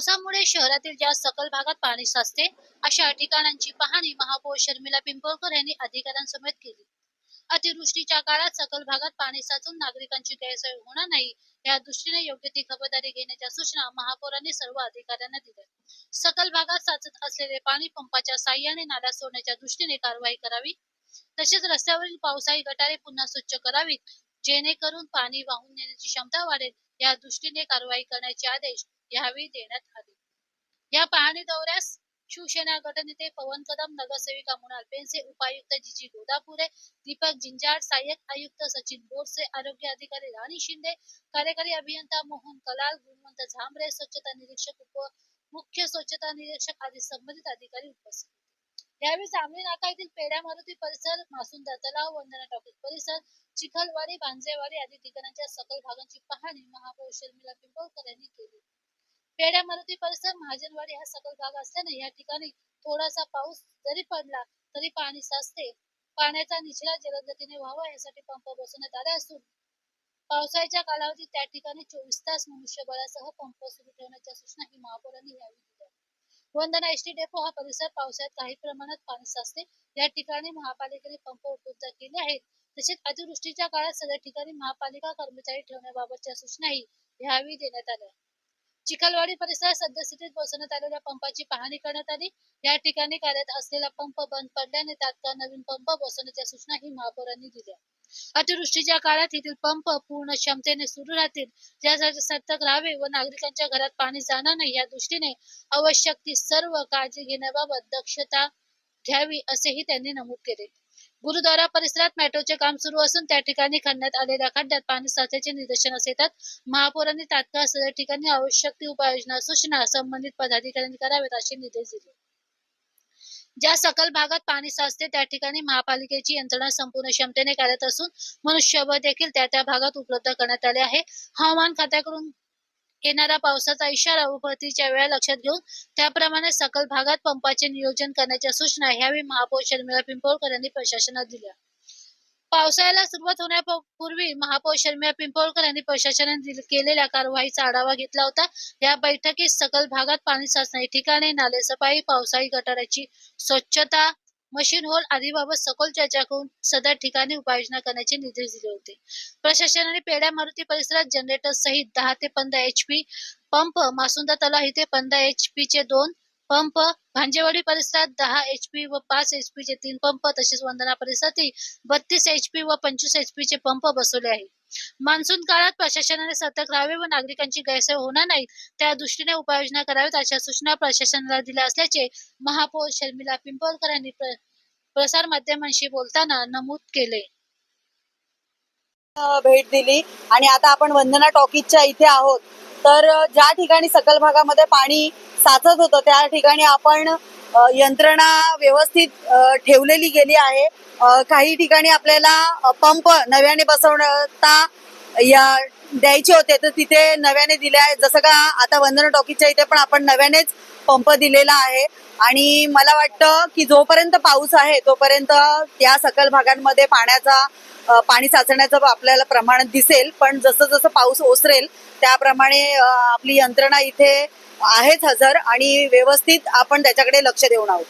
पावसामुळे शहरातील ज्या सखल भागात पाणी साचते अशा ठिकाणांची पाहणी महापौर शर्मिला पिंपळकर यांनी अधिकाऱ्यांसमोर केली. अतिवृष्टीच्या काळात सखल भागात पाणी साचून नागरिकांची गैरसोय होणार नाही या दृष्टीने योग्य ती खबरदारी घेण्याच्या सूचना महापौरांनी सर्व अधिकाऱ्यांना दिल्या. सखल भागात साचत असलेले पाणी पंपाच्या साहाय्याने नाल्यात सोडण्याच्या दृष्टीने कारवाई करावी. तसेच रस्त्यावरील पावसाळी गटारे पुन्हा स्वच्छ करावीत, जेणेकरून पाणी वाहून नेण्याची क्षमता वाढेल या दृष्टीने कारवाई करण्याचे आदेश यावेळी देण्यात आले. या पाहणी दौऱ्यास शिवसेना गटनेते पवन कदम, नगरसेविका मोनाल पेंसे, उपायुक्त जीजी गोदापुरे, दीपक जिंजाड, सहाय्यक आयुक्त सचिन बोरसे, आरोग्य अधिकारी राणी शिंदे, कार्यकारी अभियंता मोहन कलाल, गुणवंत झांबरे, स्वच्छता निरीक्षक, मुख्य स्वच्छता निरीक्षक आदी संबंधित अधिकारी उपस्थित होते. यावेळी जांभळी नाका येथील पेढा मारुती परिसर, मासुंदा तलाव, वंदना टॉकीज परिसर, चिखलवाडी, भांजेवाडी आदी ठिकाणांच्या सखल भागांची पाहणी महापौर शर्मिला पिंपळकर यांनी केली. पेढा मारुती परिसर, महाजनवाडी हा सखल भाग असल्याने या ठिकाणी थोडासा पाऊस जरी पडला तरी पाणी साचते. पाण्याचा निचरा जलद गतीने व्हावा यासाठी पंप बसवण्यात आले असून पावसाळ्याच्या कालावधीत त्या ठिकाणी 24 तास मनुष्यबळासह पंप सुरू ठेवण्याच्या सूचनाही महापौरांनी यावेळी दिल्या. वंदना एसटी डेपो हा परिसर पावसाळ्यात काही प्रमाणात पाणी साचते. या ठिकाणी महापालिकेने पंप उपलब्ध केले आहेत. तसेच अतिवृष्टीच्या काळात सदर ठिकाणी महापालिका कर्मचारी ठेवण्याबाबतच्या सूचनाही यावेळी देण्यात आल्या. चिखलवाडी परिसरात सद्यस्थितीत बसवण्यात आलेल्या पंपाची पाहणी करण्यात आली. या ठिकाणी कार्यरत असलेला पंप बंद पडल्याने तात्काळ नवीन पंप बसवण्याच्या सूचनाही महापौरांनी दिल्या. अतिवृष्टीच्या काळात येथील पंप पूर्ण क्षमतेने सुरू राहतील, यासाठी सतर्क राहावे व नागरिकांच्या घरात पाणी जाणार नाही या दृष्टीने आवश्यक ती सर्व काळजी घेण्याबाबत दक्षता घ्यावी असेही त्यांनी नमूद केले. गुरुद्वारा परिसरात मेट्रोचे काम सुरू असून त्या ठिकाणी खणण्यात आलेल्या खड्ड्यात पाणी साचल्याचे निदर्शनास येतात. महापौरांनी तात्काळ सदर ठिकाणी आवश्यक ती उपाययोजना सूचना संबंधित पदाधिकाऱ्यांनी कराव्यात असे निर्देश दिले. ज्या सखल भागात पाणी साचते त्या ठिकाणी महापालिकेची यंत्रणा संपूर्ण क्षमतेने कार्यरत असून मनुष्यबळ देखील त्या भागात उपलब्ध करण्यात आले आहे. हवामान खात्याकडून येणारा पावसाचा इशारा व परतीच्या वेळा लक्षात घेऊन त्याप्रमाणे सखल भागात पंपाचे नियोजन करण्याच्या सूचना यावेळी महापौर शर्मिला पिंपळकर यांनी प्रशासनात दिल्या. पावसाळ्याला सुरुवात होण्यापूर्वी महापौर शर्मिला पिंपळकर यांनी प्रशासनाने केलेल्या कारवाईचा आढावा घेतला होता. या बैठकीत सखल भागात पाणी साचणारी ठिकाणे, नाले सफाई, पावसाळी गटाराची स्वच्छता, मशीन होल आदीबाबत सखोल चर्चा करून सदर ठिकाणी उपाययोजना करण्याचे निर्देश दिले होते. प्रशासनाने पेढा मारुती परिसरात जनरेटर सहित 10 ते 15 HP पंप, मासुंदा तलाव येथे 15 HP चे 2 पंप, भांजेवाडी परिसरात 10 HP व 5 HP चे 3 पंप तसेच वंदना परिसरातील 32 HP व 25 HP चे पंप बसवले आहेत. मान्सून काळात प्रशासनाने सतर्क राहावे व नागरिकांची गैरसोय होणार नाही त्या दृष्टीने उपाययोजना कराव्यात अशा सूचना प्रशासनाला दिल्या असल्याचे महापौर शर्मिला पिंपळकर यांनी प्रसार माध्यमांशी बोलताना नमूद केले. भेट दिली आणि आता आपण वंदना टॉकीजच्या इथे आहोत. तर ज्या ठिकाणी सखल भागामध्ये पाणी साचत होतं त्या ठिकाणी आपण यंत्रणा व्यवस्थित ठेवलेली गेली आहे. काही ठिकाणी आपल्याला पंप नव्याने बसवता द्यायचे होते तर तिथे नव्याने दिले आहेत. जसं का आता वंदना टॉकीजच्या इथे पण आपण नव्यानेच पंप दिलेला आहे. आणि मला वाटतं की जोपर्यंत पाऊस आहे तोपर्यंत त्या सखल भागांमध्ये पाणी साचण्याचं आपल्याला प्रमाण दिसेल. पण जसं जसं पाऊस ओसरेल त्याप्रमाणे आपली यंत्रणा इथे आहेच हजर आणि व्यवस्थित आपण त्याच्याकडे लक्ष देऊन आहोत.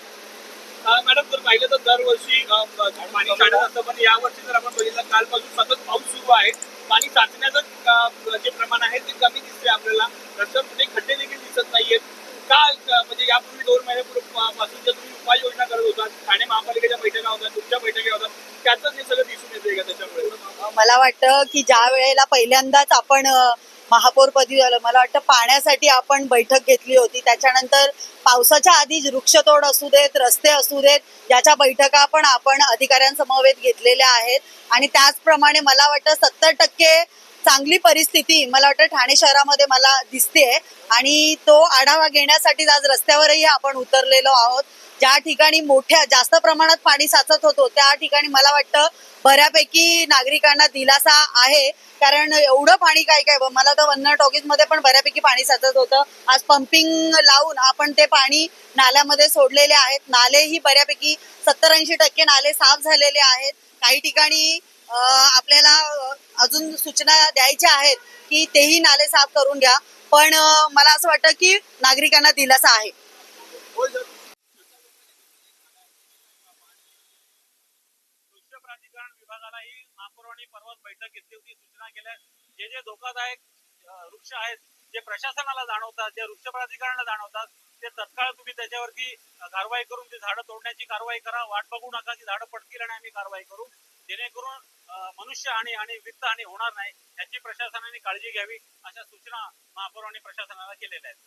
मॅडम, जर पाहिलं तर दरवर्षी पाणी काढत असतं, पण यावर्षी जर आपण बघितलं कालपासून सतत पाऊस सुरू आहे. पाणी साचण्याचं जे प्रमाण आहे ते कमी दिसते आपल्याला. रस्त्यामध्ये खड्डे देखील दिसत नाहीयेत का? म्हणजे यापूर्वी 2 महिन्यापासून जे तुम्ही उपाययोजना करत होता, ठाणे महापालिकेच्या बैठका होत्या, तुमच्या बैठका होत्या, त्यातच हे सगळं दिसून येते का? त्याच्यामुळे मला वाटतं की ज्या वेळेला पहिल्यांदाच आपण महापौरपदी झालं, मला वाटतं पाण्यासाठी आपण बैठक घेतली होती. त्याच्यानंतर पावसाच्या आधी वृक्षतोड असू देत, रस्ते असू देत, याच्या बैठका पण आपण अधिकाऱ्यांसमवेत घेतलेल्या आहेत. आणि त्याचप्रमाणे मला वाटतं 70% चांगली परिस्थिती मला वाटतं ठाणे शहरामध्ये मला दिसते. आणि तो आढावा घेण्यासाठी आज रस्त्यावरही आपण उतरलेलो आहोत. ज्या ठिकाणी जास्त प्रमाणात पाणी साचत होतो त्या ठिकाणी मला वाटतं बऱ्यापैकी नागरिकांना दिलासा आहे. कारण एवढं पाणी काय मला तर वंदना टॉकीज मध्ये पण बऱ्यापैकी पाणी साचत होतं. आज पंपिंग लावून आपण ते पाणी नाल्यामध्ये सोडलेले आहेत. नालेही बऱ्यापैकी 70-80% नाले साफ झालेले आहेत. काही ठिकाणी आपल्याला अजून सूचना द्यायच्या आहेत की तेही नाले साफ करून घ्या. पण मला असं वाटतं की नागरिकांना दिलासा आहे. दृश्य प्राधिकरण विभागालाही महापौरांनी परवाच बैठक घेतली होती, सूचना केल्या. जे जे धोकादायक वृक्ष आहेत, जे प्रशासनाला जाणवतात, जे वृक्ष प्राधिकरणाला जाणवतात, ते तत्काळ तुम्ही त्याच्यावरती कारवाई करून ते झाडं तोडण्याची कारवाई करा. वाट बघू नका की झाडं पडतील आणि आम्ही कारवाई करू, जेणेकरून मनुष्य हानी आणि वित्त हानी होणार नाही याची प्रशासनाने काळजी घ्यावी, अशा सूचना महापौरांनी प्रशासनाला केलेल्या आहेत.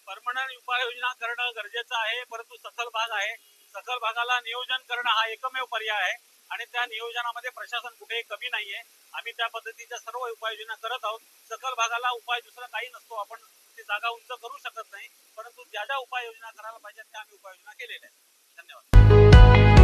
परमनंट उपाययोजना करणं गरजेचं आहे, परंतु सखल भाग आहे, सखल भागाला नियोजन करणं हा एकमेव पर्याय आहे आणि त्या नियोजनामध्ये प्रशासन कुठेही कमी नाहीये. आम्ही त्या पद्धतीच्या सर्व उपाययोजना करत आहोत. सखल भागाला उपाय दुसरा काही नसतो, आपण ती जागा उंच करू शकत नाही, परंतु ज्या ज्या उपाययोजना करायला पाहिजे त्या आम्ही उपाययोजना केलेल्या आहेत. धन्यवाद.